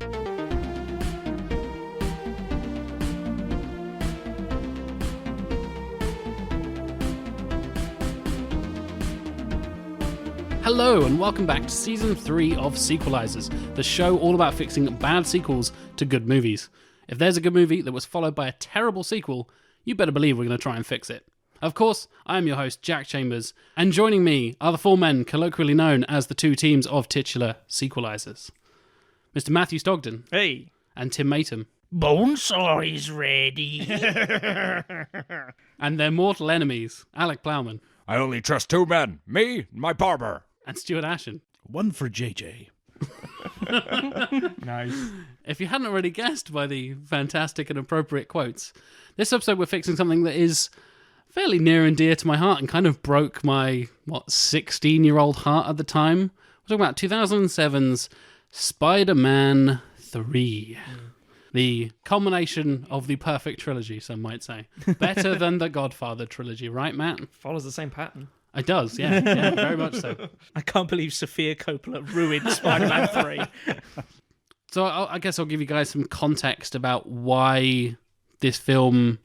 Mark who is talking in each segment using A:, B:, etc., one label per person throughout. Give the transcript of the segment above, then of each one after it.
A: Hello and welcome back to Season 3 of Sequelisers, the show all about fixing bad sequels to good movies. If there's a good movie that was followed by a terrible sequel, you better believe we're going to try and fix it. Of course, I am your host, Jack Chambers, and joining me are the four men colloquially known as the two teams of titular Sequelisers. Mr. Matthew Stogdon.
B: Hey.
A: And Tim Maytom.
C: Bonesaw is ready.
A: And their mortal enemies, Alec Plowman.
D: I only trust two men, me and my barber.
A: And Stuart Ashen.
C: One for JJ.
B: Nice.
A: If you hadn't already guessed by the fantastic and appropriate quotes, this episode we're fixing something that is fairly near and dear to my heart and kind of broke my, 16-year-old heart at the time. We're talking about 2007's Spider-Man 3. The culmination of the perfect trilogy, some might say. Better than the Godfather trilogy, right, Matt?
B: Follows the same pattern.
A: It does, yeah, very much so.
C: I can't believe Sofia Coppola ruined Spider-Man 3.
A: So I guess I'll give you guys some context about why this film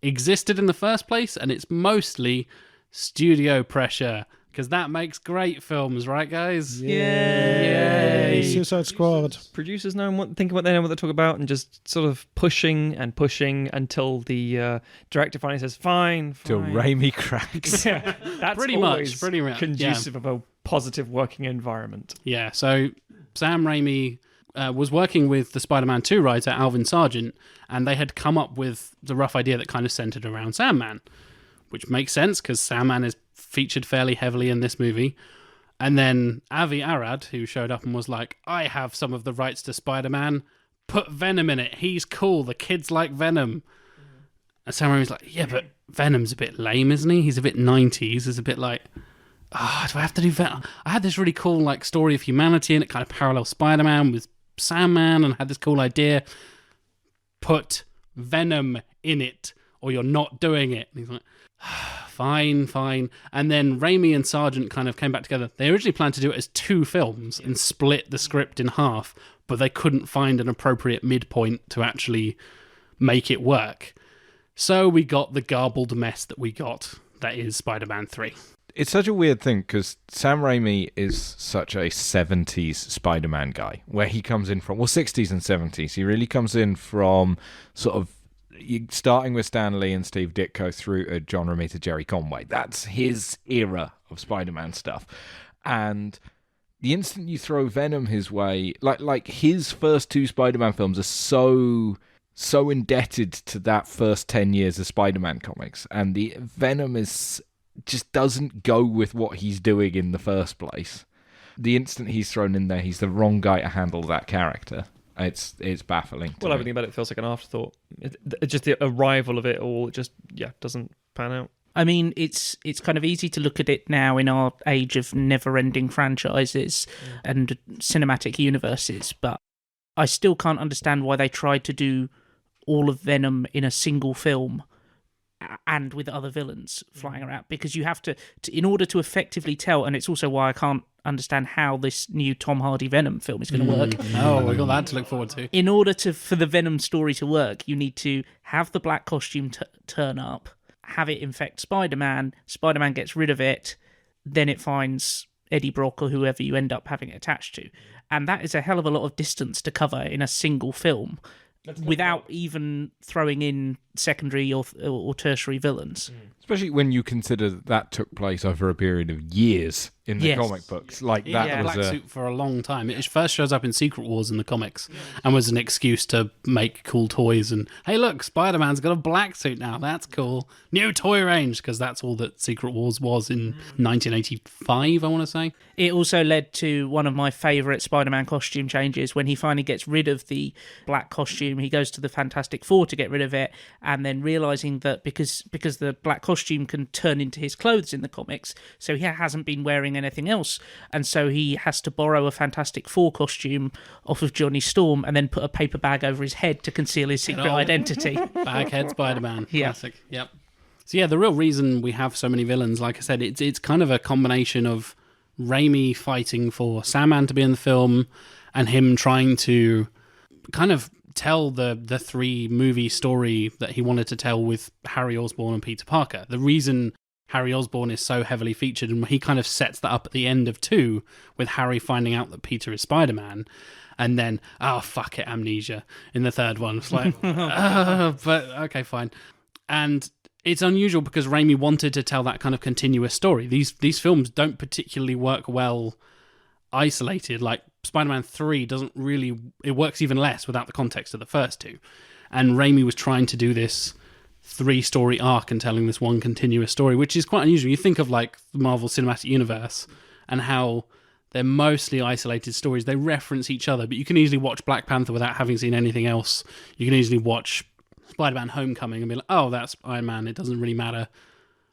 A: existed in the first place, and it's mostly studio pressure, because that makes great films, right, guys?
C: Yay!
E: Suicide Squad.
B: Producers they know what they're talking about, and just sort of pushing until the director finally says, fine.
D: Till Raimi cracks.
B: Yeah, that's
A: Pretty
B: always
A: much,
B: conducive of a positive working environment.
A: Yeah, so Sam Raimi was working with the Spider-Man 2 writer, Alvin Sargent, and they had come up with the rough idea that kind of centered around Sandman, which makes sense because Sandman is featured fairly heavily in this movie. And then Avi Arad, who showed up and was like, I have some of the rights to Spider-Man, put Venom in it, he's cool, the kids like Venom. And Sam Raimi's like, yeah, but Venom's a bit lame, isn't he? He's a bit 90s, he's a bit like, do I have to do Venom? I had this really cool story of humanity and it kind of parallels Spider-Man with Sandman, and had this cool idea, put Venom in it or you're not doing it. And he's like, fine. And then Raimi and Sargent kind of came back together. They originally planned to do it as 2 films and split the script in half, but they couldn't find an appropriate midpoint to actually make it work. So we got the garbled mess that we got, that is Spider-Man 3.
D: It's such a weird thing because Sam Raimi is such a 70s Spider-Man guy, where he comes in from, 60s and 70s. He really comes in from sort of starting with Stan Lee and Steve Ditko through to John Romita, Jerry Conway. That's his era of Spider-Man stuff. And the instant you throw Venom his way, like his first 2 Spider-Man films are so indebted to that first 10 years of Spider-Man comics. And the Venom just doesn't go with what he's doing in the first place. The instant he's thrown in there, he's the wrong guy to handle that character. It's baffling.
B: Well, everything about it feels like an afterthought. Just the arrival of it all just doesn't pan out.
C: I mean, it's kind of easy to look at it now in our age of never-ending franchises and cinematic universes, but I still can't understand why they tried to do all of Venom in a single film and with other villains flying around, because you have to in order to effectively tell, and it's also why I can't understand how this new Tom Hardy Venom film is going to work.
A: Oh, we got that to look forward to.
C: In order for the Venom story to work, you need to have the black costume turn up, have it infect Spider-Man, Spider-Man gets rid of it, then it finds Eddie Brock or whoever you end up having it attached to. And that is a hell of a lot of distance to cover in a single film, without even throwing in secondary or tertiary villains.
D: Especially when you consider that took place over a period of years in the comic books. Like that was
A: Black suit for a long time. It first shows up in Secret Wars in the comics and was an excuse to make cool toys. And hey, look, Spider-Man's got a black suit now. That's cool. New toy range, because that's all that Secret Wars was in 1985, I want to say.
C: It also led to one of my favourite Spider-Man costume changes. When he finally gets rid of the black costume, he goes to the Fantastic Four to get rid of it, and then realising that because the black costume can turn into his clothes in the comics, so he hasn't been wearing anything else, and so he has to borrow a Fantastic Four costume off of Johnny Storm and then put a paper bag over his head to conceal his secret identity.
A: Baghead Spider-Man.
C: Yeah.
A: Classic. Yep. So yeah, the real reason we have so many villains, like I said, it's kind of a combination of Raimi fighting for Sandman to be in the film and him trying to kind of tell the 3 movie story that he wanted to tell with Harry Osborn and Peter Parker. The reason Harry Osborn is so heavily featured, and he kind of sets that up at the end of 2 with Harry finding out that Peter is Spider-Man, and then, fuck it, amnesia in the 3rd one. It's like, but okay, fine. And it's unusual because Raimi wanted to tell that kind of continuous story. These films don't particularly work well isolated. Like Spider-Man 3 doesn't really... It works even less without the context of the first 2. And Raimi was trying to do this 3-story arc and telling this one continuous story, which is quite unusual. You think of like the Marvel Cinematic Universe and how they're mostly isolated stories. They reference each other, but you can easily watch Black Panther without having seen anything else. You can easily watch Spider-Man Homecoming and be like, oh, that's Iron Man. It doesn't really matter.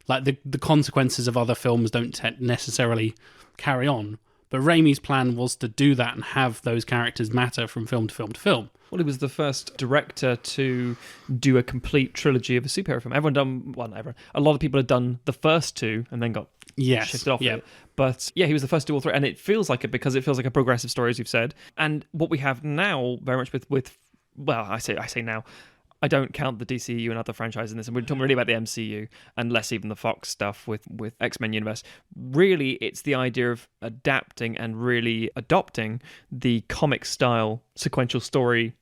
A: Like the consequences of other films don't necessarily carry on. But Raimi's plan was to do that and have those characters matter from film to film to film.
B: Well, he was the first director to do a complete trilogy of a superhero film. A lot of people had done the first 2 and then got shifted off it. But yeah, he was the first to do all 3, and it feels like it because it feels like a progressive story, as you've said. And what we have now, very much with I say now, I don't count the DCU and other franchises in this, and we're talking really about the MCU, and less even the Fox stuff with X-Men Universe. Really, it's the idea of adapting and really adopting the comic-style sequential story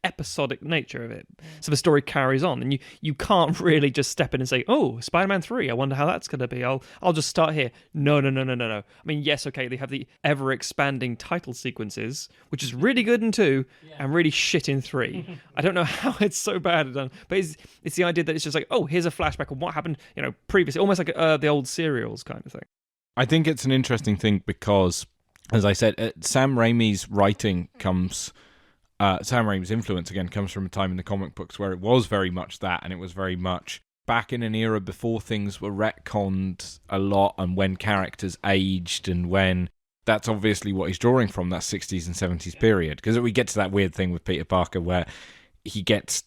B: episodic nature of it. So the story carries on, and you can't really just step in and say, oh, Spider-Man 3, I wonder how that's going to be. I'll just start here. No. I mean, yes, okay, they have the ever-expanding title sequences, which is really good in 2 and really shit in 3. I don't know how it's so bad done, but it's the idea that it's just like, oh, here's a flashback of what happened, previously, almost like the old serials kind of thing.
D: I think it's an interesting thing because, as I said, Sam Raimi's writing comes... Sam Raimi's influence, again, comes from a time in the comic books where it was very much that, and it was very much back in an era before things were retconned a lot and when characters aged, and when... That's obviously what he's drawing from, that 60s and 70s period. Because we get to that weird thing with Peter Parker where he gets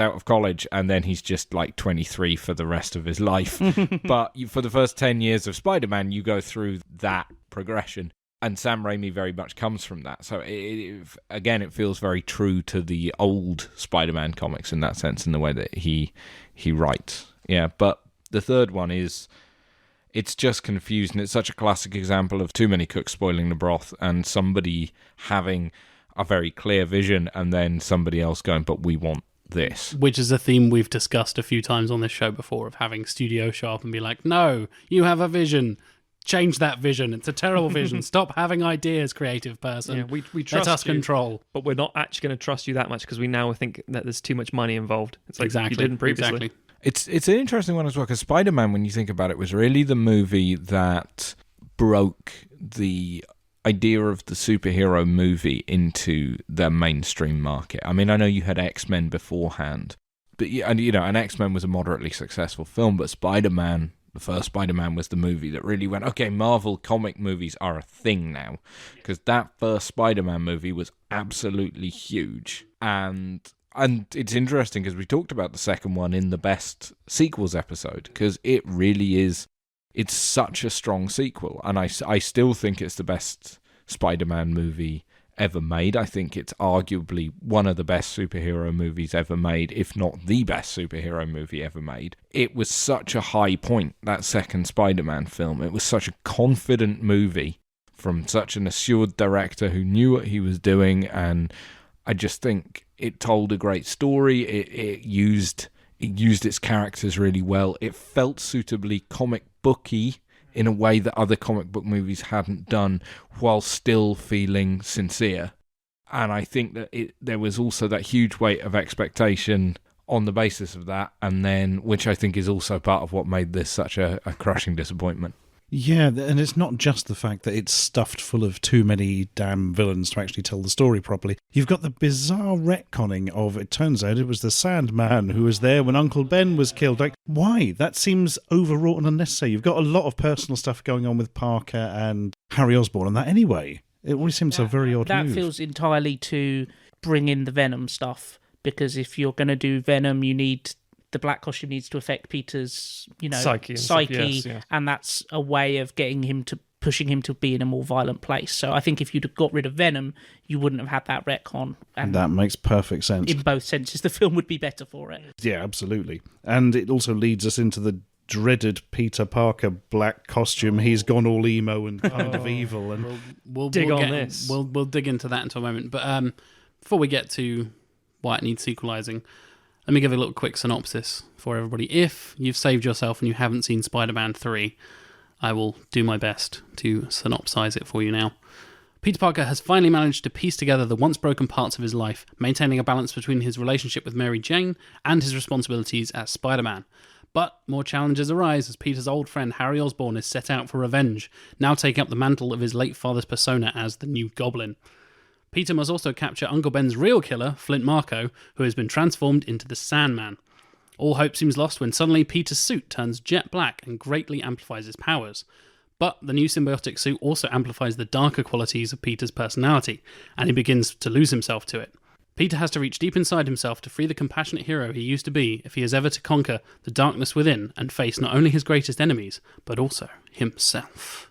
D: out of college and then he's just like 23 for the rest of his life. But for the first 10 years of Spider-Man, you go through that progression. And Sam Raimi very much comes from that. So, it feels very true to the old Spider-Man comics in that sense, in the way that he writes. Yeah, but the 3rd one it's just confused, and it's such a classic example of too many cooks spoiling the broth, and somebody having a very clear vision, and then somebody else going, but we want this.
A: Which is a theme we've discussed a few times on this show before, of having studio show up and be like, no, you have a vision. Change that vision. It's a terrible vision. Stop having ideas, creative person.
B: Yeah, we trust
A: Let us
B: you,
A: control.
B: but we're not actually going to trust you that much because we now think that there's too much money involved. It's like
A: exactly.
B: You didn't previously.
A: Exactly.
D: It's an interesting one as well, because Spider-Man, when you think about it, was really the movie that broke the idea of the superhero movie into the mainstream market. I mean, I know you had X-Men beforehand, but and X-Men was a moderately successful film, but Spider-Man... The first Spider-Man was the movie that really went, okay, Marvel comic movies are a thing now. Because that first Spider-Man movie was absolutely huge. And it's interesting because we talked about the second one in the best sequels episode. Because it really is, it's such a strong sequel. And I still think it's the best Spider-Man movie ever made. I think it's arguably one of the best superhero movies ever made, if not the best superhero movie ever made. It was such a high point, that second Spider-Man film. It was such a confident movie from such an assured director who knew what he was doing, and I just think it told a great story. It used its characters really well. It felt suitably comic booky in a way that other comic book movies hadn't done, while still feeling sincere. And I think that there was also that huge weight of expectation on the basis of that, and then, which I think is also part of what made this such a crushing disappointment.
E: Yeah, and it's not just the fact that it's stuffed full of too many damn villains to actually tell the story properly. You've got the bizarre retconning of, it turns out it was the Sandman who was there when Uncle Ben was killed. Like, why? That seems overwrought and unnecessary. You've got a lot of personal stuff going on with Parker and Harry Osborn and that anyway. It always seems a very odd move.
C: That feels entirely to bring in the Venom stuff, because if you're going to do Venom, you need... The black costume needs to affect Peter's,
B: psyche,
C: psyche,
B: yes.
C: and that's a way of getting him to pushing him to be in a more violent place. So I think if you'd have got rid of Venom, you wouldn't have had that retcon. And
E: that makes perfect sense.
C: In both senses, the film would be better for it.
E: Yeah, absolutely. And it also leads us into the dreaded Peter Parker black costume. He's gone all emo and kind of evil. And
A: we'll dig into that in a moment. But before we get to why it needs sequelizing, let me give a little quick synopsis for everybody. If you've saved yourself and you haven't seen Spider-Man 3, I will do my best to synopsize it for you now. Peter Parker has finally managed to piece together the once broken parts of his life, maintaining a balance between his relationship with Mary Jane and his responsibilities as Spider-Man. But more challenges arise as Peter's old friend Harry Osborn is set out for revenge, now taking up the mantle of his late father's persona as the New Goblin. Peter must also capture Uncle Ben's real killer, Flint Marko, who has been transformed into the Sandman. All hope seems lost when suddenly Peter's suit turns jet black and greatly amplifies his powers. But the new symbiotic suit also amplifies the darker qualities of Peter's personality, and he begins to lose himself to it. Peter has to reach deep inside himself to free the compassionate hero he used to be if he is ever to conquer the darkness within and face not only his greatest enemies, but also himself.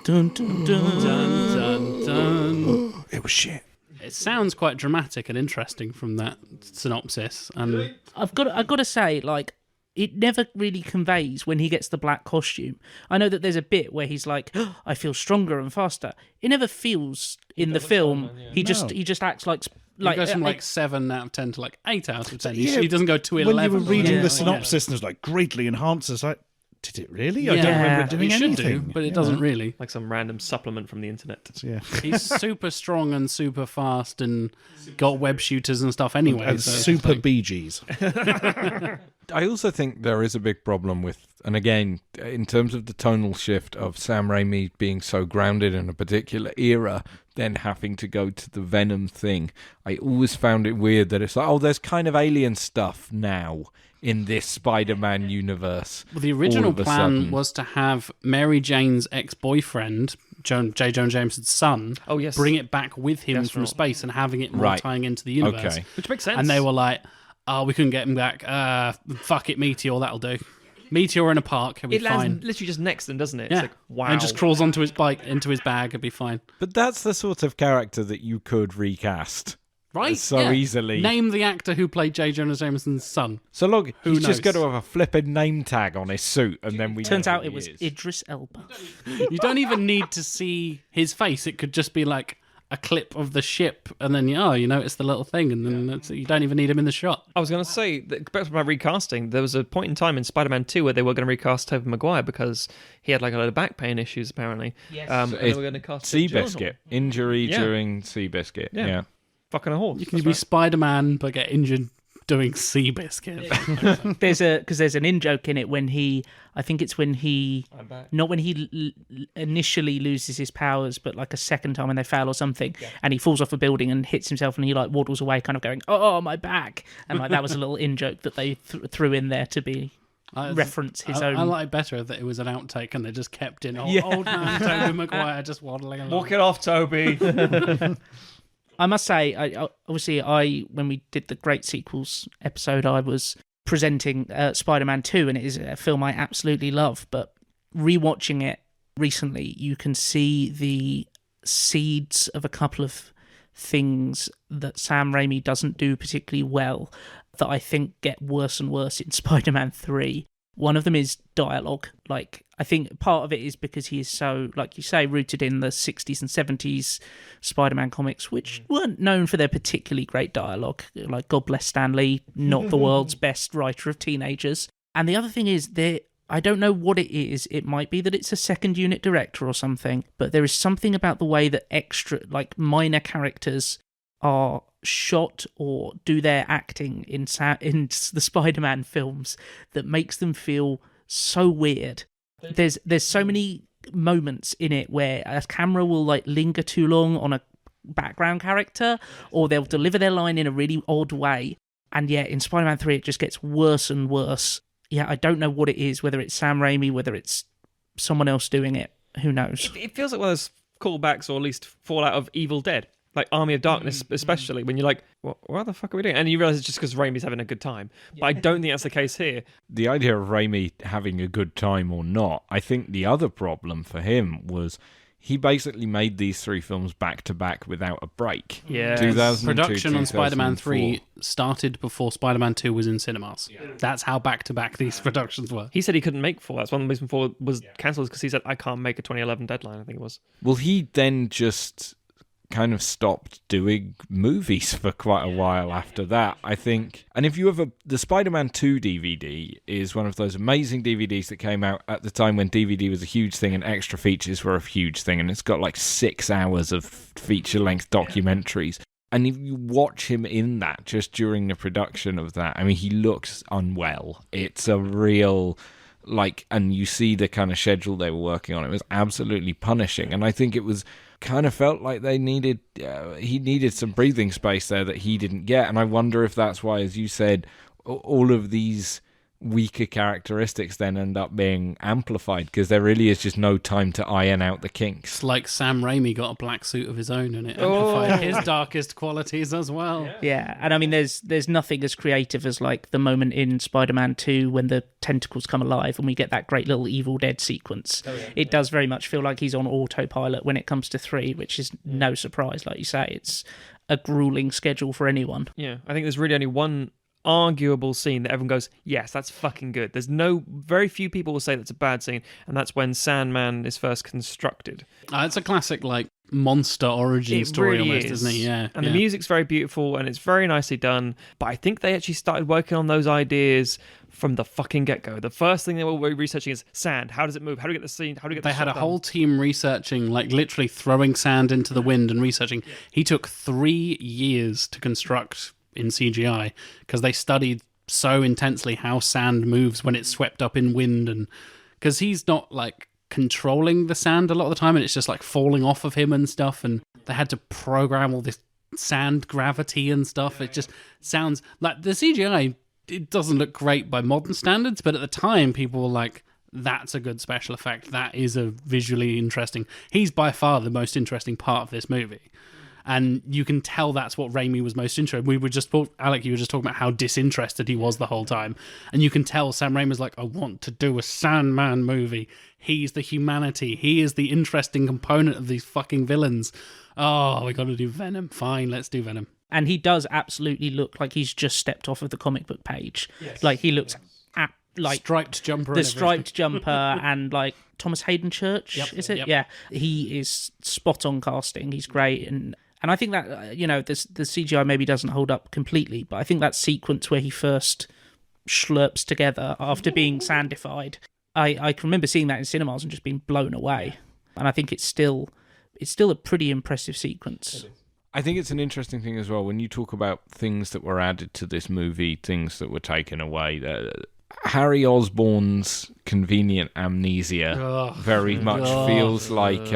C: Dun, dun, dun.
A: Dun, dun, dun.
E: it was shit.
A: It sounds quite dramatic and interesting from that synopsis. And
C: I've got to say, like, it never really conveys when he gets the black costume. I know that there's a bit where he's like, oh, I feel stronger and faster. It never feels in the film.
B: Sandman, yeah.
C: He just acts like
A: it goes from 7 out of 10 to 8 out of 10.
E: Yeah,
A: He doesn't go to 11.
E: When you were reading
C: Yeah.
E: the synopsis and it was like, greatly enhances, like, did it really?
A: Yeah.
E: I don't remember
A: It
E: doing
A: should
E: anything.
A: do, but it doesn't really.
B: Like some random supplement from the internet.
E: Yeah.
A: He's super strong and super fast and got web shooters and stuff anyway.
E: And
A: so it's
E: super
A: like-
E: Bee Gees.
D: I also think there is a big problem with, and again, in terms of the tonal shift of Sam Raimi being so grounded in a particular era, then having to go to the Venom thing. I always found it weird that it's like, oh, there's kind of alien stuff now in this Spider-Man universe.
A: Well, the original
D: all of a
A: plan
D: sudden.
A: was to have Mary Jane's ex-boyfriend, J. Jonah Jameson's son, bring it back with him from space and having it more tying into the universe.
D: Okay.
B: Which makes sense.
A: And they were like, oh, we couldn't get him back. Fuck it, Meteor, that'll do. Meteor in a park, he'll be
B: it lands
A: fine.
B: literally just next to them, doesn't it?
A: Yeah.
B: It's like, wow.
A: And just crawls onto his bike, into his bag, it'll be fine.
D: But that's the sort of character that you could recast.
A: Right?
D: So easily.
A: Name the actor who played J. Jonah Jameson's son.
D: So look,
A: Who
D: he's just
A: knows?
D: got to have a flipping name tag on his suit, and then we
C: Turns
D: know
C: out
D: who
C: it
D: he
C: was
D: is.
C: Idris Elba.
A: You don't even need to see his face. It could just be like a clip of the ship, and then you notice the little thing, and then you don't even need him in the shot.
B: I was going to say, back to my recasting, there was a point in time in Spider-Man 2 where they were going to recast Tobey Maguire because he had like a load of back pain issues, apparently.
C: Yes.
B: And they were going to cast
D: Seabiscuit. Injury
B: Yeah.
D: during Seabiscuit. Yeah.
B: Fucking a horse.
A: You can be Spider-Man but get injured doing Seabiscuit.
C: There's an in-joke in it when I think it's when
B: I'm back.
C: not when he initially loses his powers, but like a second time when they fail or something, and he falls off a building and hits himself, and he like waddles away, kind of going, "Oh, my back!" And like that was a little in-joke that they threw in there to be reference his own.
A: I like better that it was an outtake and they just kept in old man Tobey Maguire just waddling along.
B: Walk it off, Toby.
C: I must say, I when we did the Great Sequels episode, I was presenting Spider-Man 2, and it is a film I absolutely love. But rewatching it recently, you can see the seeds of a couple of things that Sam Raimi doesn't do particularly well that I think get worse and worse in Spider-Man 3. One of them is dialogue. Like, I think part of it is because he is so, like you say, rooted in the 60s and 70s Spider-Man comics, which weren't known for their particularly great dialogue. Like, God bless Stan Lee, not the world's best writer of teenagers. And the other thing is, I don't know what it is. It might be that it's a second unit director or something, but there is something about the way that minor characters are shot or do their acting in the Spider-Man films that makes them feel so weird. There's so many moments in it where a camera will like linger too long on a background character, or they'll deliver their line in a really odd way. And yeah, in Spider-Man 3 it just gets worse and worse. Yeah, I don't know what it is, whether it's Sam Raimi, whether it's someone else doing it. Who knows?
B: It feels like one of those callbacks, or at least fallout of Evil Dead. like Army of Darkness, especially, when you're like, what the fuck are we doing? And you realise it's just because Raimi's having a good time. But I don't think that's the case here.
D: The idea of Raimi having a good time or not, I think the other problem for him was he basically made these 3 films back to back without a break.
B: Yeah.
D: 2002,
A: Production on Spider-Man
D: 2004.
A: 3 started before Spider-Man 2 was in cinemas. Yeah. That's how back to back these productions were.
B: He said he couldn't make 4. That's one of the reasons 4 was cancelled, because he said, I can't make a 2011 deadline, I think it was.
D: Well, he then just kind of stopped doing movies for quite a while after that, I think. And if you have the Spider-Man 2 DVD is one of those amazing DVDs that came out at the time when DVD was a huge thing and extra features were a huge thing, and it's got like 6 hours of feature-length documentaries. And if you watch him in that, just during the production of that, I mean, he looks unwell. It's a real... and you see the kind of schedule they were working on. It was absolutely punishing. And I think it was... kind of felt like he needed some breathing space there that he didn't get, and I wonder if that's why, as you said, all of these weaker characteristics then end up being amplified, because there really is just no time to iron out the kinks.
A: It's like Sam Raimi got a black suit of his own, and it amplified his darkest qualities as well.
C: Yeah, and I mean, there's nothing as creative as like the moment in Spider-Man 2 when the tentacles come alive and we get that great little Evil Dead sequence. It does very much feel like he's on autopilot when it comes to 3, which is no surprise. Like you say, it's a grueling schedule for anyone.
B: Yeah, I think there's really only one arguable scene that everyone goes, yes, that's fucking good. Very few people will say that's a bad scene, and that's when Sandman is first constructed.
A: It's a classic, like, monster origin story
B: really
A: almost, isn't it? Yeah.
B: And the music's very beautiful, and it's very nicely done, but I think they actually started working on those ideas from the fucking get-go. The first thing they were researching is sand. How does it move? How do we get the scene? How do we get the
A: They had a
B: done?
A: whole team researching, like literally throwing sand into the wind and researching. He took 3 years to construct in CGI because they studied so intensely how sand moves when it's swept up in wind, and because he's not like controlling the sand a lot of the time, and it's just like falling off of him and stuff, and they had to program all this sand gravity and stuff. It just sounds like the CGI, it doesn't look great by modern standards, but at the time people were like, that's a good special effect, that is a visually interesting. He's by far the most interesting part of this movie. And you can tell that's what Raimi was most interested. Alec, you were just talking about how disinterested he was the whole time. And you can tell Sam Raimi was like, I want to do a Sandman movie. He's the humanity. He is the interesting component of these fucking villains. Oh, we got to do Venom. Fine, let's do Venom.
C: And he does absolutely look like he's just stepped off of the comic book page. Yes. Like he looks like
A: striped jumper.
C: The striped jumper and like Thomas Hayden Church, is it? Yep. Yeah. He is spot on casting. He's great. And I think that, the CGI maybe doesn't hold up completely, but I think that sequence where he first schlurps together after being sandified, I can remember seeing that in cinemas and just being blown away. And I think it's still a pretty impressive sequence.
D: I think it's an interesting thing as well when you talk about things that were added to this movie, things that were taken away. Harry Osborn's convenient amnesia very much feels like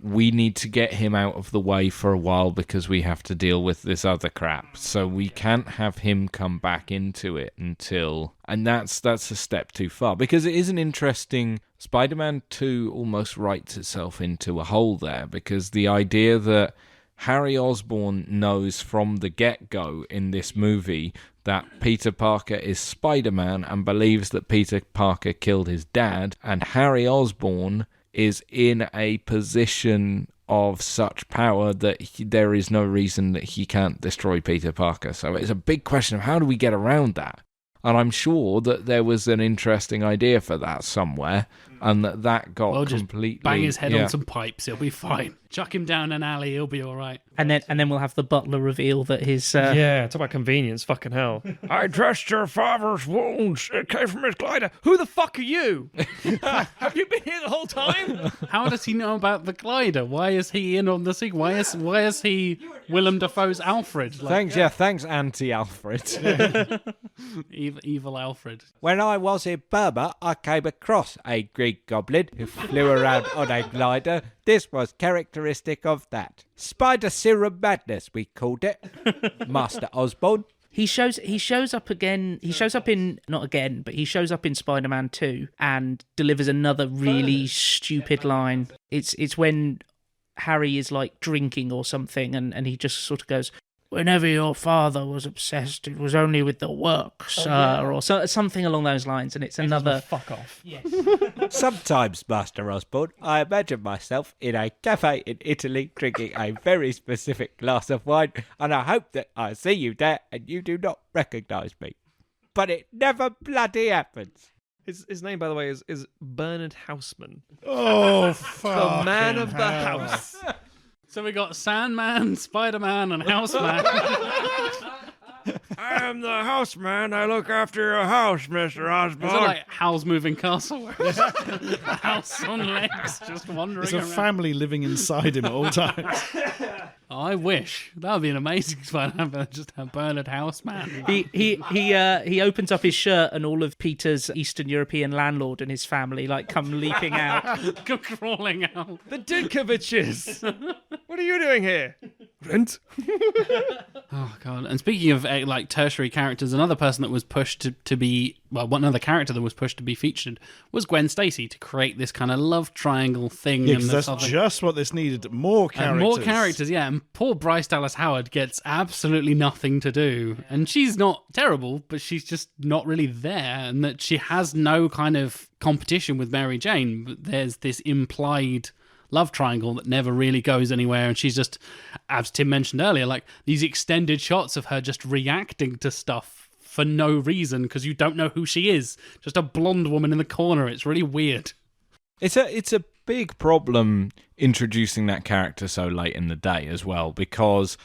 D: we need to get him out of the way for a while because we have to deal with this other crap. So we can't have him come back into it until... And that's a step too far, because it is an interesting... Spider-Man 2 almost writes itself into a hole there, because the idea that Harry Osborn knows from the get-go in this movie that Peter Parker is Spider-Man and believes that Peter Parker killed his dad, and Harry Osborn is in a position of such power that there is no reason that he can't destroy Peter Parker. So it's a big question of how do we get around that? And I'm sure that there was an interesting idea for that somewhere, and that got completely...
A: Just bang his head on some pipes, he'll be fine. Chuck him down an alley, he'll be all right.
C: And then we'll have the butler reveal that his...
B: talk about convenience, fucking hell. I dressed your father's wounds. It came from his glider. Who the fuck are you? Have you been here the whole time?
A: How does he know about the glider? Why is he in on the sequel? Why is he Willem Dafoe's Alfred?
D: Thanks, Anti-Alfred.
A: Evil Alfred.
F: When I was in Burma, I came across a green goblin who flew around on a glider. This was characteristic of that. Spider serum madness, we called it. Master Osborn.
C: He shows up again. He shows up in he shows up in Spider-Man 2 and delivers another really stupid line. It's when Harry is like drinking or something, and he just sort of goes, "Whenever your father was obsessed, it was only with the work, sir," or something along those lines. And it's another
B: fuck off.
C: Yes.
F: Sometimes, Master Osborne, I imagine myself in a cafe in Italy drinking a very specific glass of wine, and I hope that I see you there and you do not recognise me. But it never bloody happens.
B: His name, by the way, is Bernard Houseman.
E: Oh,
B: The man of the house.
A: So we got Sandman, Spider-Man, and Houseman.
F: I am the houseman. I look after your house, Mr. Osborne.
A: Is it like Howl's Moving Castle? Where it's a house on legs just wandering
E: It's a
A: around?
E: family living inside him at all times.
A: Oh, I wish. That would be an amazing Spider-Man, but just have Bernard Houseman.
C: He opens up his shirt and all of Peter's Eastern European landlord and his family like come leaping out.
A: Go crawling out.
B: The Didkoviches. What are you doing here? Rent?
A: Oh, God. And speaking of like tertiary characters, another person that was pushed to be, well, one other character that was pushed to be featured was Gwen Stacy to create this kind of love triangle thing.
E: Yeah, 'cause that's just what this needed. More characters.
A: And more characters, yeah. And poor Bryce Dallas Howard gets absolutely nothing to do. And she's not terrible, but she's just not really there. And that she has no kind of competition with Mary Jane. But there's this implied love triangle that never really goes anywhere. And she's just, as Tim mentioned earlier, like these extended shots of her just reacting to stuff for no reason because you don't know who she is. Just a blonde woman in the corner. It's really weird.
D: It's a big problem introducing that character so late in the day as well, because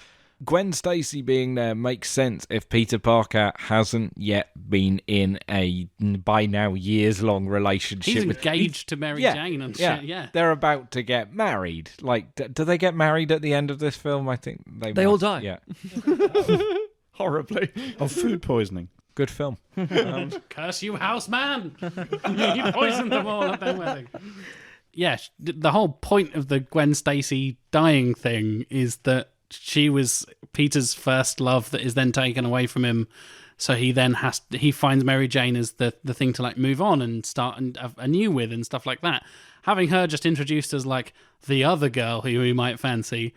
D: Gwen Stacy being there makes sense if Peter Parker hasn't yet been in a by now years-long relationship.
A: He's engaged to Mary Jane and shit, yeah.
D: They're about to get married. Like, do they get married at the end of this film? I think they
B: all
D: must.
B: die.
D: Yeah.
B: Horribly.
E: Of food poisoning.
D: Good film.
A: Curse you, Houseman! You poisoned them all at their wedding. Yeah, the whole point of the Gwen Stacy dying thing is that she was Peter's first love that is then taken away from him. So he then he finds Mary Jane as the thing to like move on and start anew with and stuff like that. Having her just introduced as like the other girl who he might fancy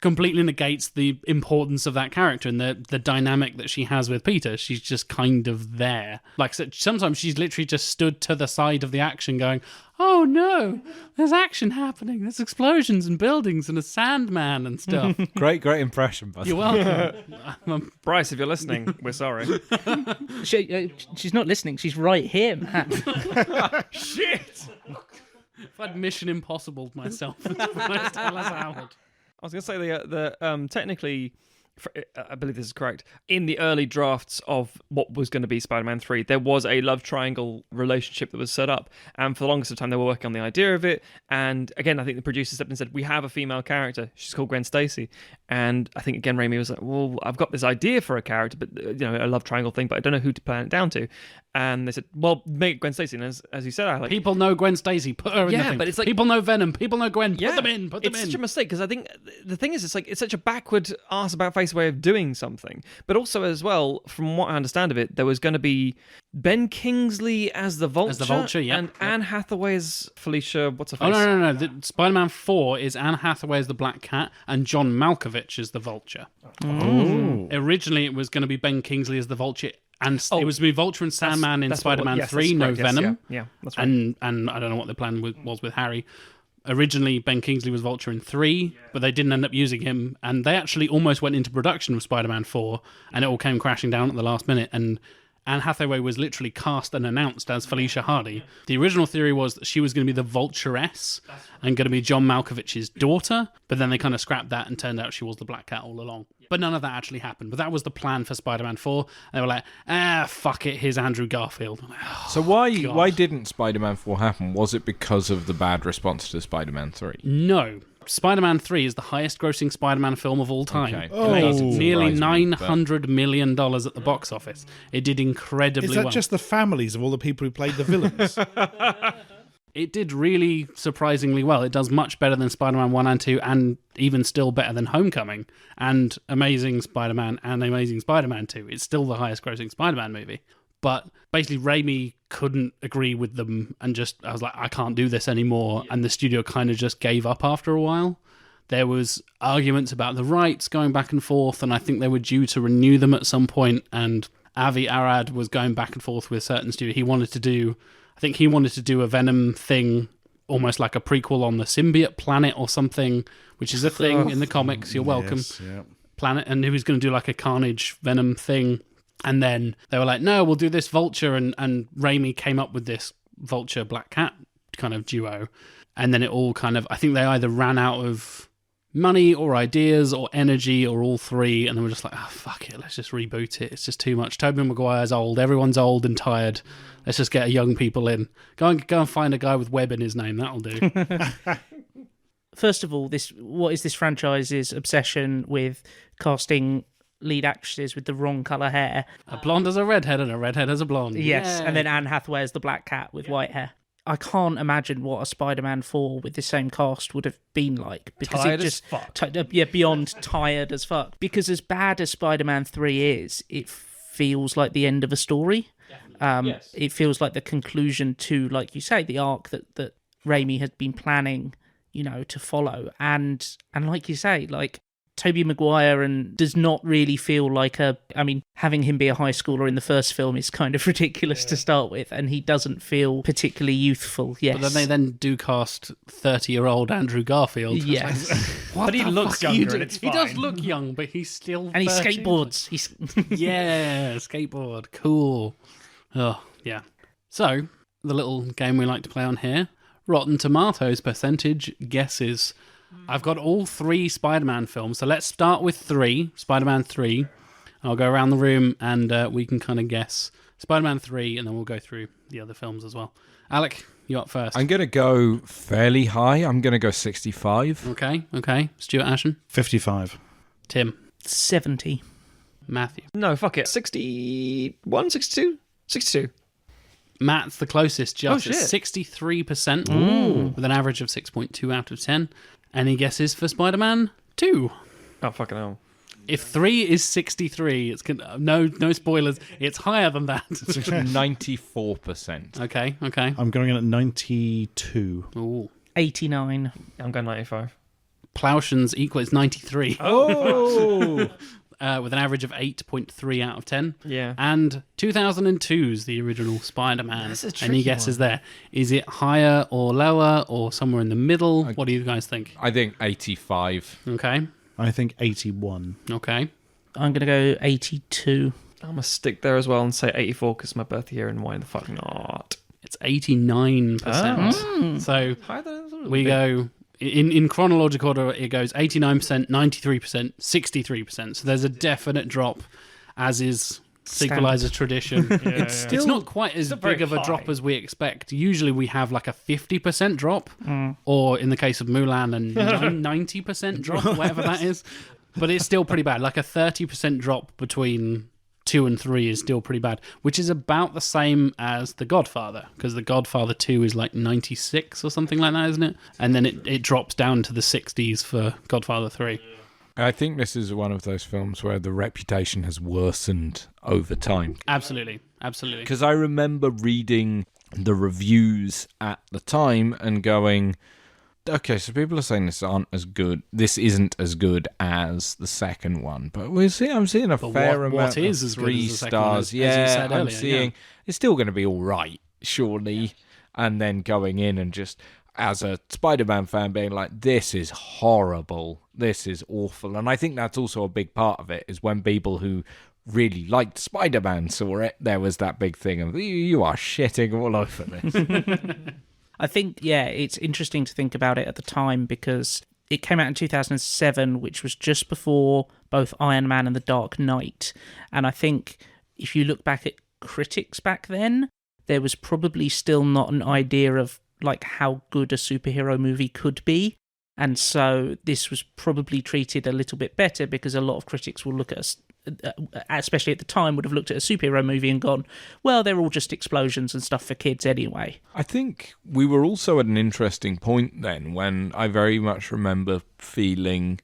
A: completely negates the importance of that character and the dynamic that she has with Peter. She's just kind of there. Like sometimes she's literally just stood to the side of the action going, oh no, there's action happening. There's explosions and buildings and a Sandman and stuff.
D: Great impression, by the
A: You're
D: way.
A: welcome.
B: Bryce, if you're listening, we're sorry.
C: She's not listening. She's right here, man.
B: Shit!
A: If I'd Mission Impossible myself as Bryce Dallas Howard.
B: I was going to say the technically, I believe this is correct, in the early drafts of what was going to be Spider-Man 3, there was a love triangle relationship that was set up, and for the longest of time they were working on the idea of it, and again, I think the producer stepped in and said, we have a female character, she's called Gwen Stacy, and I think again Raimi was like, well, I've got this idea for a character, but a love triangle thing, but I don't know who to plan it down to. And they said, well, make Gwen Stacy. And as you said, Alec,
A: people know Gwen Stacy. Put her in the thing.
B: But it's like,
A: people know Venom. People know Gwen. Put them in.
B: It's such a mistake because I think the thing is, it's such a backward ass about face way of doing something. But also as well, from what I understand of it, there was going to be Ben Kingsley as the Vulture, and Anne Hathaway as Felicia. What's her face?
A: Oh no! Spider-Man 4 is Anne Hathaway as the Black Cat and John Malkovich as the Vulture.
E: Oh.
A: Originally, it was going to be Ben Kingsley as the Vulture. And it was to be Vulture and Sandman in Spider-Man 3, no Venom.
B: Yeah, that's right.
A: And I don't know what the plan was with Harry. Originally, Ben Kingsley was Vulture in 3, but they didn't end up using him. And they actually almost went into production with Spider-Man 4, and it all came crashing down at the last minute. And Anne Hathaway was literally cast and announced as Felicia Hardy. The original theory was that she was going to be the Vulturess and going to be John Malkovich's daughter, but then they kind of scrapped that and turned out she was the Black Cat all along. But none of that actually happened. But that was the plan for Spider-Man 4. And they were like, fuck it, here's Andrew Garfield. Like,
D: so why didn't Spider-Man 4 happen? Was it because of the bad response to Spider-Man 3?
A: No. Spider-Man 3 is the highest-grossing Spider-Man film of all time.
D: Okay.
A: It made nearly
D: $900
A: $900 million at the box office. It did incredibly well.
E: Is that just the families of all the people who played the villains?
A: It did really surprisingly well. It does much better than Spider-Man 1 and 2, and even still better than Homecoming, and Amazing Spider-Man and Amazing Spider-Man 2. It's still the highest-grossing Spider-Man movie. But basically, Raimi couldn't agree with them, and I was like, I can't do this anymore. And the studio kind of just gave up after a while. there was arguments about the rights going back and forth, and I think they were due to renew them at some point, and Avi Arad was going back and forth with certain studios. He wanted to do a Venom thing, almost like a prequel on the symbiote planet or something, which is a thing in the comics. You're welcome.
E: Yes, yeah.
A: Planet, and he was going to do like a Carnage Venom thing, and then they were like, no, we'll do this Vulture, and Raimi came up with this Vulture Black Cat kind of duo, and then it all kind of, I think they either ran out of money or ideas or energy or all three, and they were just like, oh, fuck it, let's just reboot it. It's just too much. Tobey Maguire's old. Everyone's old and tired. Let's just get young people in. Go and find a guy with Webb in his name. That'll do.
C: First of all, what is this franchise's obsession with casting lead actresses with the wrong colour hair?
A: A blonde as a redhead and a redhead as a blonde.
C: Yes,
A: Yay.
C: And then Anne Hathaway as the Black Cat with white hair. I can't imagine what a Spider-Man 4 with the same cast would have been like, because
B: Tired
C: it just
B: as fuck.
C: Beyond tired as fuck. Because as bad as Spider-Man 3 is, it feels like the end of a story.
B: Yes.
C: It feels like the conclusion to, like you say, the arc that Raimi had been planning, to follow. And like you say, like Tobey Maguire and does not really feel like having him be a high schooler in the first film is kind of ridiculous to start with, and he doesn't feel particularly youthful. Yes,
A: but then they do cast 30-year-old Andrew Garfield.
C: Yes,
A: What
B: but he
A: the
B: looks
A: fuck are you
B: younger,
A: doing?
B: and it's
A: He does
B: fine.
A: look young, but he's still
C: and he
A: 13.
C: skateboards. He's
A: Yeah, skateboard, cool. Oh yeah. So the little game we like to play on here: Rotten Tomatoes percentage guesses. I've got all 3 Spider-Man films, so let's start with 3, Spider-Man 3. I'll go around the room and we can kind of guess Spider-Man 3, and then we'll go through the other films as well. Alec, you up first.
D: I'm going to go fairly high. I'm going to go 65.
A: Okay. Stuart, Ashen.
E: 55.
A: Tim.
C: 70.
A: Matthew.
B: No, fuck it. 61, 62? 62.
A: Matt's the closest, just at
B: shit.
A: 63%, with an average of 6.2 out of 10. Any guesses for Spider-Man 2?
B: Oh, fucking hell.
A: If 3 is 63, it's no spoilers. It's higher than that.
D: 94%.
A: Okay.
E: I'm going in at 92.
A: Ooh.
C: 89.
B: I'm going 95.
A: Plowshan's equal is 93.
D: Oh!
A: With an average of 8.3 out of 10.
B: Yeah.
A: And 2002's the original Spider-Man.
B: That's a tricky
A: Any guesses there? Is it higher or lower or somewhere in the middle? What do you guys think?
D: I think 85.
A: Okay.
E: I think 81.
A: Okay.
C: I'm going to go 82.
B: I'm going to stick there as well and say 84 because it's my birthday year, and why the fuck not?
A: It's 89%. So
B: Higher than
A: we go... In chronological order, it goes 89%, 93%, 63%. So there's a definite drop, as is Sequelisers tradition. It's not quite as big of a drop as we expect. Usually we have like a 50% drop, or in the case of Mulan, a 90% drop, whatever that is. But it's still pretty bad. Like a 30% drop between 2 and 3 is still pretty bad, which is about the same as The Godfather, because The Godfather 2 is like 96 or something like that, isn't it? And then it drops down to the 60s for Godfather 3.
D: I think this is one of those films where the reputation has worsened over time.
A: Absolutely.
D: Because I remember reading the reviews at the time and going, okay, so people are saying this isn't as good as the second one, but I'm seeing a fair amount
A: is
D: of
A: as good
D: 3
A: as the second
D: stars.
A: one, as you said
D: I'm
A: earlier,
D: seeing it's still going to be all right, surely. And then going in and just, as a Spider-Man fan, being like, this is horrible, this is awful. And I think that's also a big part of it, is when people who really liked Spider-Man saw it, there was that big thing of, you are shitting all over this.
C: I think, it's interesting to think about it at the time, because it came out in 2007, which was just before both Iron Man and The Dark Knight. And I think if you look back at critics back then, there was probably still not an idea of like how good a superhero movie could be. And so this was probably treated a little bit better, because a lot of critics will look at us, especially at the time, would have looked at a superhero movie and gone, well, they're all just explosions and stuff for kids anyway.
D: I think we were also at an interesting point then, when I very much remember feeling,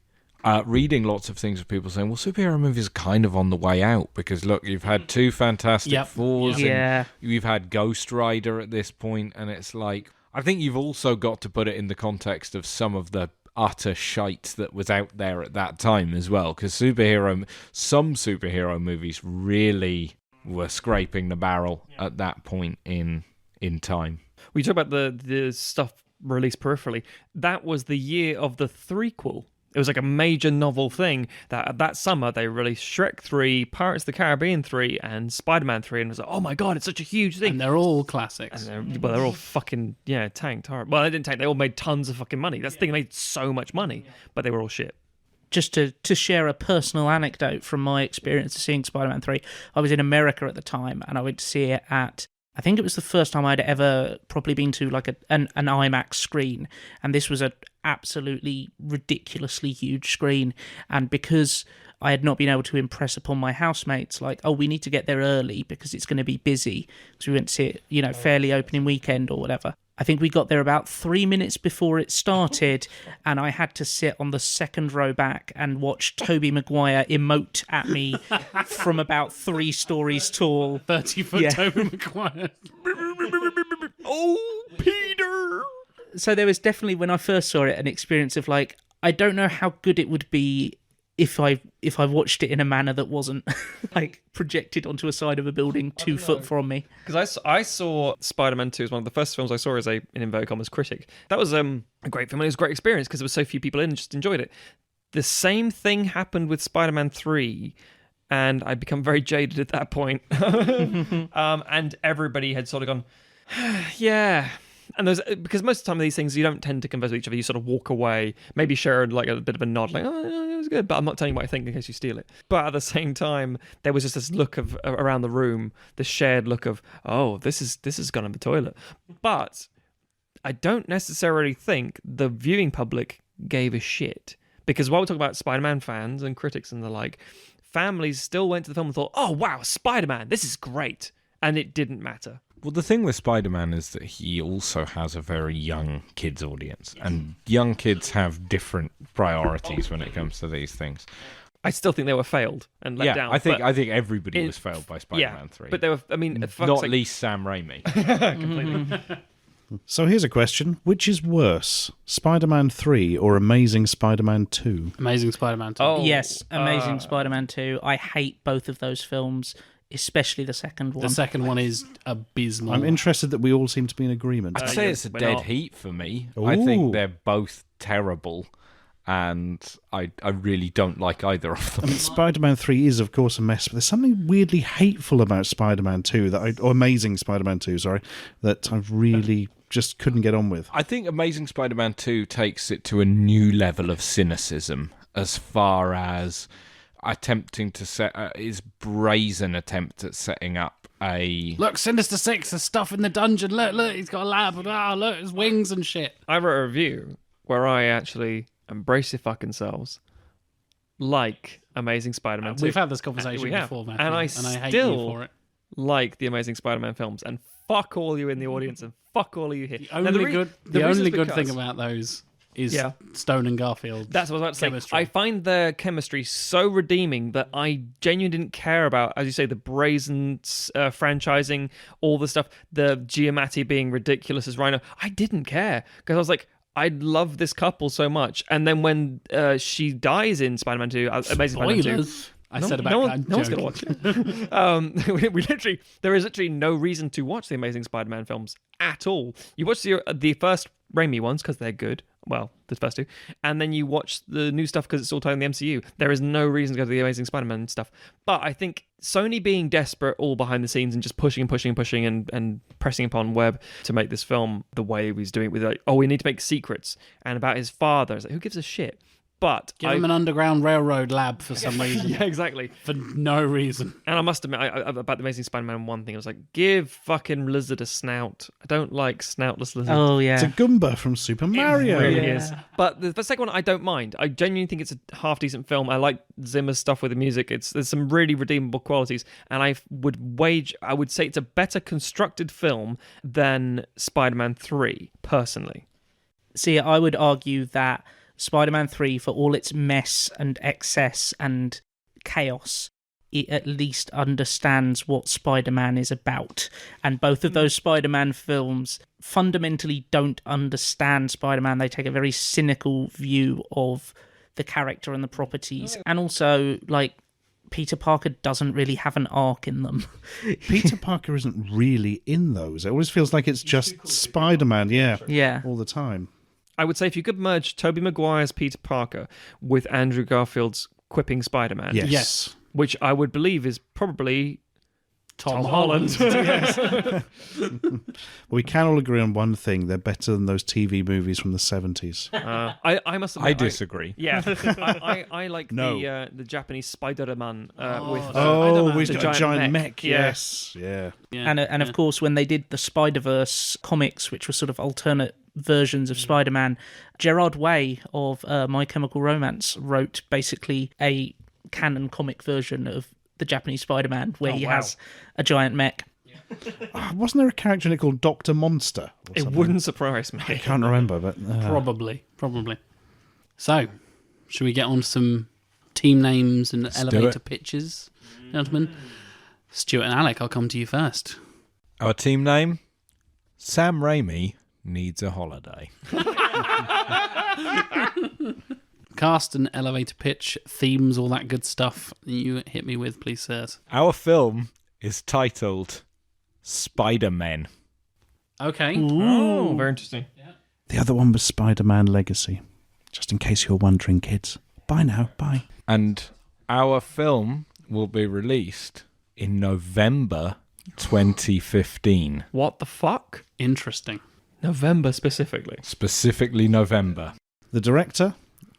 D: reading lots of things of people saying, well, superhero movies are kind of on the way out, because look, you've had 2 Fantastic Fours, and you've had Ghost Rider at this point, and it's like, I think you've also got to put it in the context of some of the utter shite that was out there at that time as well, because some superhero movies really were scraping the barrel at that point in time.
B: We talk about the stuff released peripherally. That was the year of the threequel. It was like a major novel thing that summer they released Shrek 3, Pirates of the Caribbean 3, and Spider-Man 3, and it was like, oh my god, it's such a huge thing.
A: And they're all classics.
B: And they're all fucking, tanked hard. Well, they didn't tank, they all made tons of fucking money. That's the thing, they made so much money, but they were all shit.
C: Just to share a personal anecdote from my experience of seeing Spider-Man 3, I was in America at the time, and I went to see it at, I think it was the first time I'd ever probably been to like an IMAX screen, and this was an absolutely ridiculously huge screen, and because I had not been able to impress upon my housemates, like, oh, we need to get there early because it's going to be busy, because we went to see it, fairly opening weekend or whatever. I think we got there about 3 minutes before it started, and I had to sit on the second row back and watch Tobey Maguire emote at me from about 3 stories tall.
A: 30-foot Tobey Maguire.
B: Oh, Peter!
C: So there was definitely, when I first saw it, an experience of like, I don't know how good it would be if I watched it in a manner that wasn't like projected onto a side of a building 2 foot from me.
B: Because I saw Spider-Man 2 as one of the first films I saw as an inverted commas critic. That was a great film, and it was a great experience because there were so few people in, just enjoyed it. The same thing happened with Spider-Man 3, and I'd become very jaded at that point. And everybody had sort of gone, yeah. And because most of the time these things, you don't tend to converse with each other. You sort of walk away, maybe share like a bit of a nod, like, oh, it was good, but I'm not telling you what I think in case you steal it. But at the same time, there was just this look of around the room, this shared look of, oh, this has gone in the toilet. But I don't necessarily think the viewing public gave a shit. Because while we talk about Spider-Man fans and critics and the like, families still went to the film and thought, oh, wow, Spider-Man, this is great. And it didn't matter.
D: Well, the thing with Spider-Man is that he also has a very young kids audience, and young kids have different priorities when it comes to these things.
B: I still think they were failed and let down.
D: I think everybody was failed by Spider-Man 3.
B: But they were, I mean,
D: not least Sam Raimi.
B: Completely.
E: So here's a question. Which is worse, Spider-Man 3 or Amazing Spider-Man 2?
A: Amazing Spider-Man 2.
C: Oh, yes, Amazing Spider-Man 2. I hate both of those films, especially the second one.
A: The second one is abysmal.
E: I'm interested that we all seem to be in agreement.
D: I'd say it's a dead heat for me.
E: Ooh.
D: I think they're both terrible, and I really don't like either of them.
E: I mean, Spider-Man 3 is, of course, a mess, but there's something weirdly hateful about Spider-Man 2, or Amazing Spider-Man 2, that I really just couldn't get on with.
D: I think Amazing Spider-Man 2 takes it to a new level of cynicism as far as attempting to set his brazen attempt at setting up a...
A: Look, Sinister Six, there's stuff in the dungeon. Look, he's got a lab. Look, his wings and shit.
B: I wrote a review where I actually embrace your fucking selves, like Amazing Spider-Man 2.
A: We've had this conversation before, Matthew,
B: and I
A: hate
B: still
A: you for it.
B: Like the Amazing Spider-Man films, and fuck all you in the audience, and fuck all of you here.
A: The only good thing about those is Stone and Garfield.
B: That's what I was about to
A: chemistry.
B: say. I find their chemistry so redeeming that I genuinely didn't care about, as you say, the brazen franchising, all the stuff, the Giamatti being ridiculous as Rhino. I didn't care because I was like, I love this couple so much. And then when she dies in Spider-Man 2, Amazing Spider-Man 2... No one's going to watch it. There is literally no reason to watch the Amazing Spider-Man films at all. You watch the first Raimi ones because they're good. Well, the first two. And then you watch the new stuff because it's all tied in the MCU. There is no reason to go to the Amazing Spider-Man stuff. But I think Sony being desperate all behind the scenes and just pushing and pressing upon Webb to make this film the way he was doing it with like, oh, we need to make secrets. And about his father. It's like, who gives a shit? But
A: give him an underground railroad lab for some reason.
B: Yeah, exactly.
A: For no reason.
B: And I must admit, about the Amazing Spider-Man 1 thing, I was like, give fucking Lizard a snout. I don't like snoutless lizards.
C: Oh, yeah.
E: It's a Goomba from Super Mario.
B: It really is. But the second one, I don't mind. I genuinely think it's a half-decent film. I like Zimmer's stuff with the music. There's some really redeemable qualities. And I would say it's a better constructed film than Spider-Man 3, personally.
C: See, I would argue that Spider-Man 3, for all its mess and excess and chaos, it at least understands what Spider-Man is about. And both of those Spider-Man films fundamentally don't understand Spider-Man. They take a very cynical view of the character and the properties. And also, like, Peter Parker doesn't really have an arc in them.
E: Peter Parker isn't really in those. It always feels like it's just Spider-Man,
C: Yeah.
E: all the time.
B: I would say if you could merge Tobey Maguire's Peter Parker with Andrew Garfield's quipping Spider-Man,
E: Yes.
B: which I would believe is probably
A: Tom Holland.
E: We can all agree on one thing. They're better than those TV movies from the 70s.
B: I must admit,
D: I disagree.
B: I like
E: No.
B: the Japanese Spider-Man with
E: He's
B: the
E: got a giant mech.
B: Yeah.
E: Yes. Yeah.
C: And of course, when they did the Spider-Verse comics, which were sort of alternate versions of Spider-Man, Gerard Way of My Chemical Romance wrote basically a canon comic version of the Japanese Spider-Man where he has a giant mech.
E: Wasn't there a character in it called Dr. Monster? Or
B: It
E: something?
B: wouldn't surprise me.
E: I can't remember, but...
A: Probably. So, should we get on to some team names and elevator pitches, gentlemen? Stuart and Alec, I'll come to you first.
D: Our team name? Sam Raimi Needs a Holiday.
A: Cast and elevator pitch, themes, all that good stuff. You hit me with, please, sirs.
D: Our film is titled Spider-Man.
A: Okay.
B: Oh, very interesting.
E: The other one was Spider-Man Legacy. Just in case you're wondering, kids. Bye now. Bye.
D: And our film will be released in November 2015.
B: What the fuck?
A: Interesting.
B: November specifically.
D: Specifically November.
E: The director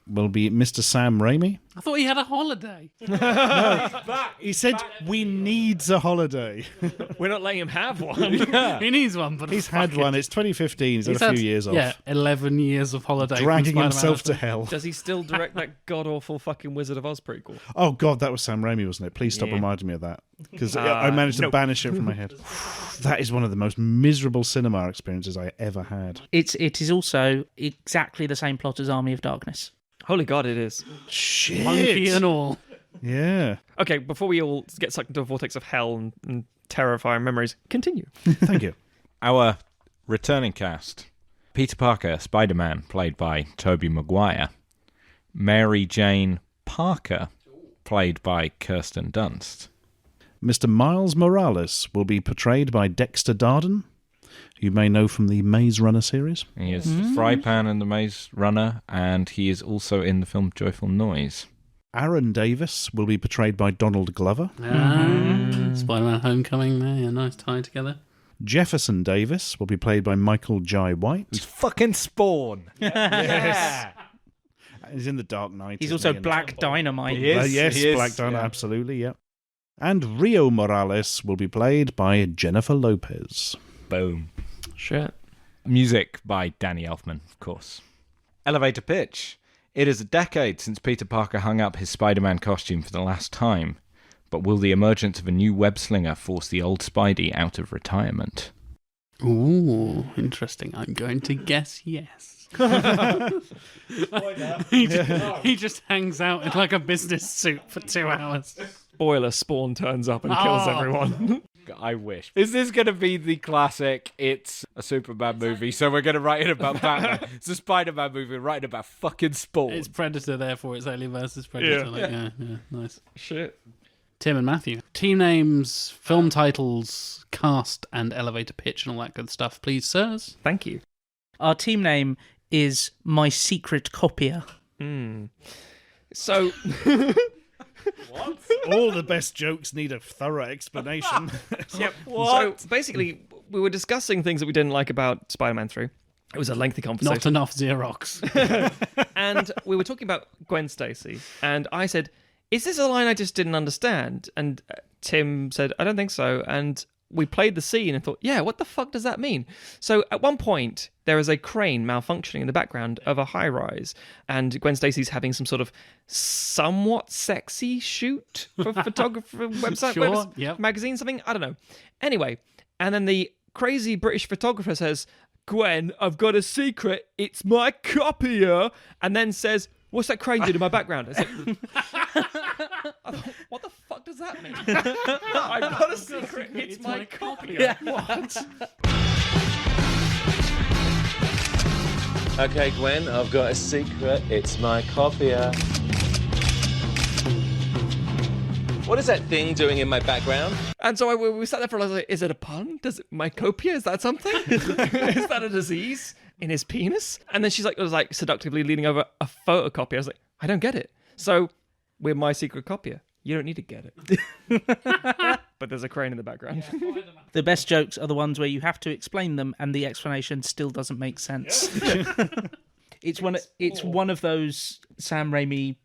E: will be Mr. Sam Raimi.
A: I thought he had a holiday.
E: He said, we needs a holiday.
B: We're not letting him have one.
A: He needs one, but
E: He's had one. It's 2015. He's had a few years off.
A: Yeah, 11 years of holiday. from
E: Dragging
A: Spider-Man
E: himself to
A: after.
E: hell.
B: Does he still direct that god-awful fucking Wizard of Oz prequel?
E: Oh, God, that was Sam Raimi, wasn't it? Please stop
B: Yeah.
E: reminding me of that. Because I managed to banish it from my head. That is one of the most miserable cinema experiences I ever had.
C: It is also exactly the same plot as Army of Darkness.
B: Holy God, it is.
E: Shit.
A: Monkey and all.
E: Yeah.
B: Okay, before we all get sucked into a vortex of hell and terrifying memories, continue.
E: Thank you.
D: Our returning cast. Peter Parker, Spider-Man, played by Tobey Maguire. Mary Jane Parker, played by Kirsten Dunst.
E: Mr. Miles Morales will be portrayed by Dexter Darden, who you may know from the Maze Runner series.
D: He is Fry Pan in The Maze Runner, and he is also in the film Joyful Noise.
E: Aaron Davis will be portrayed by Donald Glover.
A: Spider-Man Homecoming there, yeah, nice tie together.
E: Jefferson Davis will be played by Michael Jai White.
D: He's fucking Spawn.
E: Yes. He's in The Dark Knight.
C: He's
E: isn't
C: also
E: he?
C: Black Dynamite.
D: He is.
E: Yes,
D: he is,
E: Black Dynamite,
D: yeah.
E: absolutely, yeah. And Rio Morales will be played by Jennifer Lopez.
D: Boom.
B: Shit.
D: Music by Danny Elfman, of course. Elevator pitch. It is a decade since Peter Parker hung up his Spider-Man costume for the last time, but will the emergence of a new web-slinger force the old Spidey out of retirement?
A: Ooh, interesting. I'm going to guess yes. he just hangs out in like a business suit for 2 hours.
B: Spoiler, Spawn turns up and kills everyone.
D: I wish. Is this going to be the classic, it's a Superman movie, so we're going to write it about Batman? It's a Spider-Man movie, we're writing about fucking Spawn.
A: It's Predator, therefore it's Alien versus Predator. Yeah, nice.
B: Shit.
A: Tim and Matthew. Team names, film titles, cast, and elevator pitch, and all that good stuff, please, sirs.
B: Thank you.
C: Our team name is My Secret Copier.
B: So...
E: All the best jokes need a thorough explanation.
B: Yep. So basically, we were discussing things that we didn't like about Spider-Man 3. It was a lengthy conversation.
A: Not enough Xerox.
B: And we were talking about Gwen Stacy. And I said, is this a line I just didn't understand? And Tim said, I don't think so. And we played the scene and thought, yeah, what the fuck does that mean? So at one point, there is a crane malfunctioning in the background of a high-rise, and Gwen Stacy's having some sort of somewhat sexy shoot for photographer website,
A: Sure, yep.
B: magazine, something? I don't know. Anyway, and then the crazy British photographer says, Gwen, I've got a secret. It's my copier. And then says, what's that crane doing in my background? I thought, what the fuck does that mean? I've got a secret. It's my copier. What?
G: Okay, Gwen, I've got a secret. It's my copier. What is that thing doing in my background?
B: And so we sat there for a while, like, is it a pun? Mycopia? Is that something? Is that a disease in his penis? And then she's like, was like seductively leaning over a photocopy. I was like, I don't get it. So we're my secret copier. You don't need to get it. But there's a crane in the background.
C: The best jokes are the ones where you have to explain them and the explanation still doesn't make sense. It's one of those Sam Raimi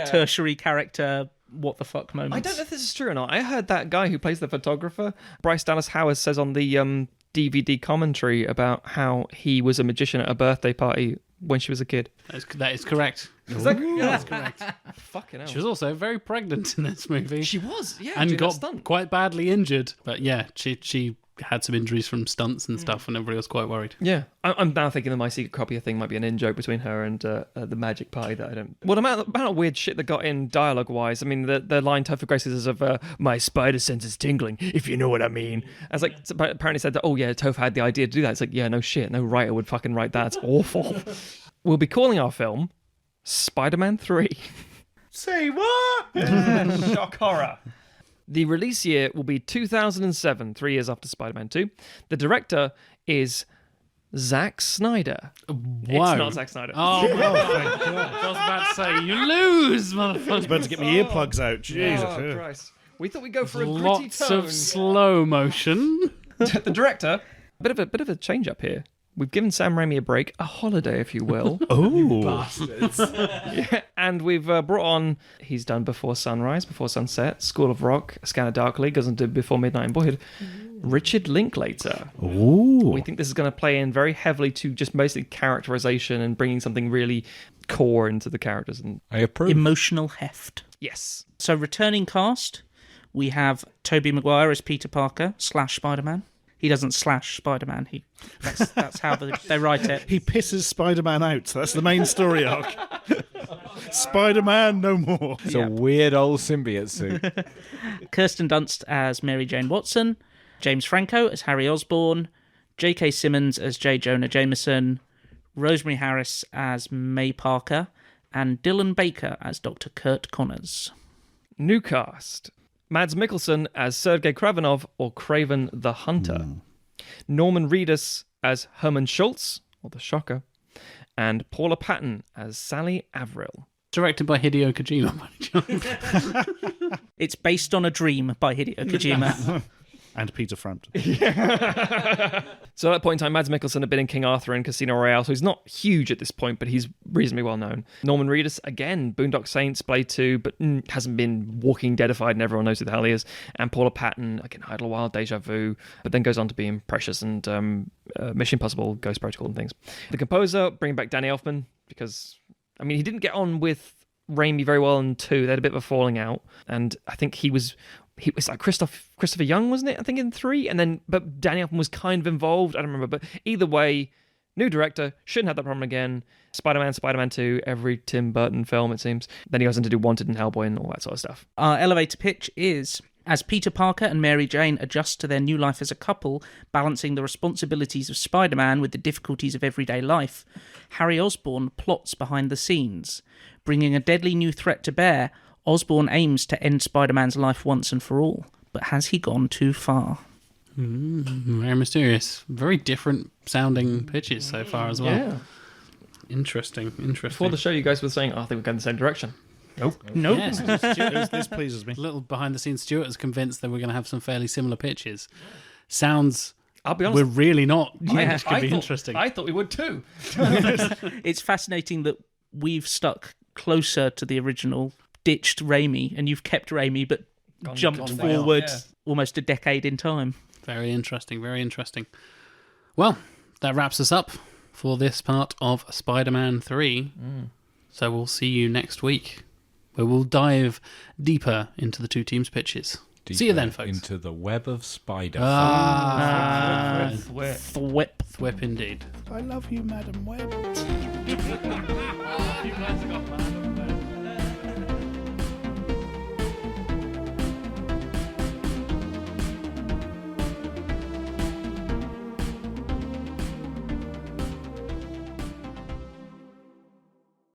C: tertiary character what the fuck moments.
B: I don't know if this is true or not. I heard that guy who plays the photographer, Bryce Dallas Howard, says on the DVD commentary about how he was a magician at a birthday party when she was a kid.
A: That is correct.
B: That's
A: correct.
B: Fucking hell.
A: She was also very pregnant in this movie.
B: She was, yeah.
A: And got quite badly injured. But yeah, she had some injuries from stunts and stuff, and everybody was quite worried.
B: Yeah. I'm now thinking that my secret copier thing might be an in-joke between her and the magic party that I don't... Well, the amount of weird shit that got in dialogue-wise, I mean, the line Topher Grace is of, my spider sense is tingling, if you know what I mean. I was like, apparently said that, oh yeah, Topher had the idea to do that. It's like, yeah, no shit, no writer would fucking write that. It's awful. We'll be calling our film Spider-Man 3.
E: Say what?
B: Shock horror. The release year will be 2007, 3 years after Spider-Man 2. The director is Zack Snyder.
A: Whoa.
B: It's not Zack Snyder.
A: Oh, my God. I was about to say, you lose, motherfucker.
E: I was about to get my earplugs out. Jesus.
B: Oh, Christ. We thought we'd go for a gritty
A: Lots
B: tone.
A: of slow motion.
B: The director, bit of a change up here. We've given Sam Raimi a break, a holiday, if you will.
E: Oh,
A: Bastards.
B: Yeah, and we've brought on, he's done Before Sunrise, Before Sunset, School of Rock, A Scanner Darkly, doesn't do Before Midnight in Boyhood. Richard Linklater.
E: Ooh.
B: We think this is going to play in very heavily to just basically characterization and bringing something really core into the characters. And
D: I approve.
C: Emotional heft.
B: yes.
C: So returning cast, we have Tobey Maguire as Peter Parker / Spider-Man. He doesn't slash Spider-Man. That's how they write it.
E: He pisses Spider-Man out. So that's the main story arc. Spider-Man no more.
D: It's a weird old symbiote suit.
C: Kirsten Dunst as Mary Jane Watson. James Franco as Harry Osborn. J.K. Simmons as J. Jonah Jameson. Rosemary Harris as May Parker. And Dylan Baker as Dr. Kurt Connors.
B: New cast. Mads Mikkelsen as Sergei Kravenov or Kraven the Hunter. Norman Reedus as Herman Schultz, or the Shocker. And Paula Patton as Sally Averill.
A: Directed by Hideo Kojima.
C: It's based on a dream by Hideo Kojima.
E: And Peter Frampton.
B: So at that point in time, Mads Mikkelsen had been in King Arthur and Casino Royale, so he's not huge at this point, but he's reasonably well known. Norman Reedus, again, Boondock Saints, Blade 2, but hasn't been Walking Deadified and everyone knows who the hell he is. And Paula Patton, again, Idlewild, Deja Vu, but then goes on to be in Precious and Mission Impossible, Ghost Protocol and things. The composer, bringing back Danny Elfman, because, I mean, he didn't get on with Raimi very well in 2. They had a bit of a falling out, and I think he was like Christopher Young, wasn't it? I think in 3, and then but Danny Elfman was kind of involved. I don't remember, but either way, new director, shouldn't have that problem again. Spider-Man 2, every Tim Burton film it seems. Then he goes on to do Wanted and Hellboy and all that sort of stuff.
C: Our elevator pitch is: as Peter Parker and Mary Jane adjust to their new life as a couple, balancing the responsibilities of Spider-Man with the difficulties of everyday life, Harry Osborn plots behind the scenes, bringing a deadly new threat to bear. Osborn aims to end Spider-Man's life once and for all, but has he gone too far?
A: Very mysterious. Very different sounding pitches so far as well.
B: Yeah.
A: Interesting.
B: Before the show, you guys were saying, I think we're going the same direction.
C: Nope.
A: Yes,
E: This pleases me.
A: a little behind the scenes, Stuart is convinced that we're going to have some fairly similar pitches. Sounds...
B: I'll be honest.
A: We're really not.
C: Yeah.
A: Which could be interesting.
B: I thought we would too.
C: It's fascinating that we've stuck closer to the original, ditched Raimi, and you've kept Raimi, but jumped forward almost a decade in time.
A: Very interesting, very interesting. Well, that wraps us up for this part of Spider-Man 3. So we'll see you next week, where we'll dive deeper into the two teams' pitches. See you then, folks.
D: Into the web of spider.
A: Thwip indeed.
E: I love you, Madam Web.
A: You guys got that.